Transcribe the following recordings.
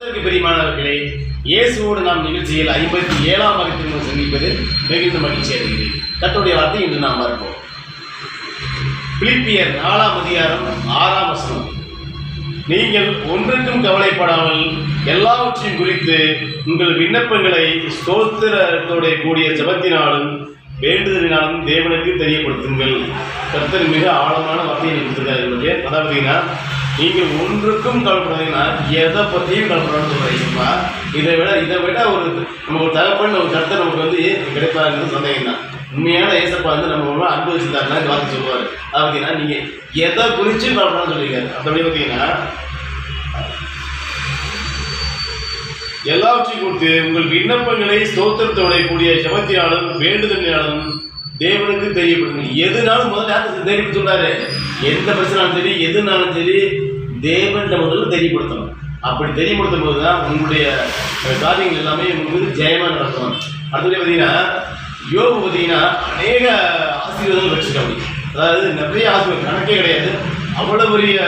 பெரியமானவர்களே, இயேசுவோடு நாம் நிகழ்ச்சியில் 57ஆம் வகுப்பில் சந்திப்பது மிகுந்த மகிழ்ச்சி அடைகிறேன். கர்த்தருடைய வார்த்தை இன்று நாம் பார்ப்போம். பிலிப்பியர் 4ஆம் அதிகாரம் 6ஆம் வசனம். நீங்கள் ஒன்றுக்கும் கவலைப்படாமல் எல்லாவற்றையும் குறித்து உங்கள் விண்ணப்பங்களை ஸ்தோத்திரத்தோட கூடிய ஜெபத்தினாலும் வேண்டுதலினாலும் தேவனுக்கு தெரியப்படுத்துங்கள். கர்த்தர் மிக ஆழமான வார்த்தையை கொடுத்திருக்காரு. அதாவது நீங்கள் ஒன்றுக்கும் கவலைப்படாதீங்கன்னா எதை பற்றியும் கவலைப்படான்னு சொல்கிறீங்கப்பா. இதை விட ஒரு நம்ம ஒரு தகப்பன் ஒரு கருத்தை நமக்கு கிடைப்பாருங்கிறது சந்தேகம் தான். உண்மையான ஏசப்பா நம்ம அனுபவிச்சுட்டாருன்னா இந்த வார்த்தை சொல்லுவார். அது பார்த்தீங்கன்னா நீங்கள் எதை குறிச்சும் கவலைப்படான்னு சொல்லியிருக்காரு. அப்படி பார்த்தீங்கன்னா எல்லாவற்றையும் கொடுத்து உங்கள் விண்ணப்பங்களை ஸ்தோத்திரத்தோட கூடிய ஜெபத்தினாலும் வேண்டுதலினாலும் தேவனுக்கு தெரியப்படுத்துங்க. எதுனாலும் முதல்ல யாருக்கு தெரியப்படுத்த சொன்னாரு. எந்த பிரச்சனாலும் சரி, எதுனாலும் சரி, தேவன்கிட்ட முதல்ல தெரியப்படுத்தணும். அப்படி தெரியப்படுத்தும் போது தான் உங்களுடைய காரியங்கள் எல்லாமே உங்களுக்கு ஜெயமாக நடக்கும். அடுத்தது பார்த்தீங்கன்னா யோபு பார்த்தீங்கன்னா அநேக ஆசீர்வாதங்கள் வச்சுருக்காங்க. அதாவது நிறைய ஆசீர்வாதம் கணக்கே கிடையாது. அவ்வளோ பெரிய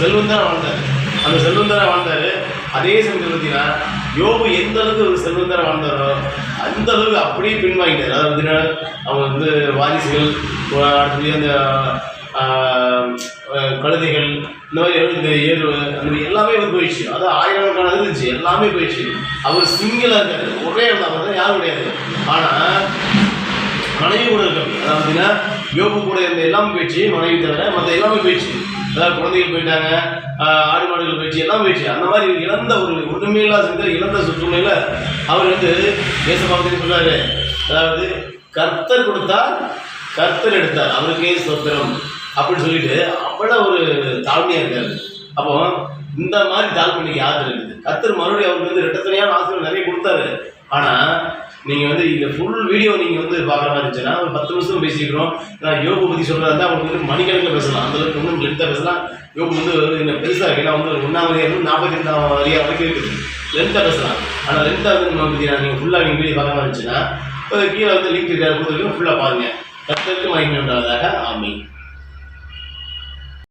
செல்வந்தராக வாழ்ந்தார். அந்த செல்வந்தராக வாழ்ந்தார். அதே சமயத்தில் பார்த்தீங்கன்னா யோபு எந்த அளவுக்கு ஒரு செல்வந்தராக வாழ்ந்தாரோ அந்த அளவுக்கு அப்படியே பின்வாங்கிட்டார். அதாவது பார்த்தீங்கன்னா அவங்க வாரிசுகள், அடுத்தது அந்த கழுதைகள், இந்த மாதிரி இந்த ஏறு அந்த மாதிரி எல்லாமே போயிடுச்சு. அதாவது ஆயிரக்கணக்கான இருந்துச்சு, எல்லாமே போயிடுச்சு. அவர் சிங்கிளாக இருக்காரு, ஒரே அவர் தான், யாரும் கிடையாது. ஆனால் மனைவி கூட இருக்காங்க. அதாவது பார்த்தீங்கன்னா யோபு கூட இருந்த எல்லாமே போயிடுச்சு, மனைவி தவிர மற்ற எல்லாமே போயிடுச்சு. அதாவது குழந்தைகள் போயிட்டாங்க, ஆடு மாடுகள் போயிடுச்சு, எல்லாம் போயிடுச்சு. அந்த மாதிரி இழந்த ஒரு ஒன்றுமையில்லா செஞ்ச இழந்த சூழ்நிலையில் அவர் தேசபாவத்தின்னு சொல்றாரு. அதாவது கர்த்தர் கொடுத்தார், கர்த்தர் எடுத்தார், அவருக்கே ஸ்தோத்திரம் அப்படின்னு சொல்லிட்டு அவ்வளோ ஒரு தாழ்மையாக இருக்காரு. அப்போ இந்த மாதிரி தாழ்மைக்கு யார் இருக்குது? கர்த்தர் மறுபடியும் அவருக்கு ரெட்டத்தனையான ஆசிரியர் நிறைய கொடுத்தாரு. ஆனால் நீங்கள் இந்த ஃபுல் வீடியோ நீங்கள் பார்க்குற மாதிரி இருந்துச்சுன்னா ஒரு 10 நிமிஷம் பேசிக்கிறோம். நான் யோபு பற்றி சொல்கிறதா இருந்தால் அவங்களுக்கு மணிக்கணக்கில் பேசலாம். அந்தளவுக்கு ஒன்றும் லென்த்தாக பேசலாம். யோபு என்ன பெருசாக இருக்குது. ஏன்னா 1ஆம் அதிகாரம் 42ஆம் அதிகாரம் வரைக்கும் இருக்குது. லென்த்தாக பேசலாம். ஆனால் லென்த்தாக நம்ம பார்த்தீங்கன்னா நீங்கள் ஃபுல்லாக நீங்கள் வீடியோ பார்க்க மாதிரி இருந்துச்சுன்னா கீழே லிங்க் இருக்காது, ஃபுல்லாக பாருங்கள். கர்த்தருக்கு மகிமை உண்டாவதாக. ஆமென்.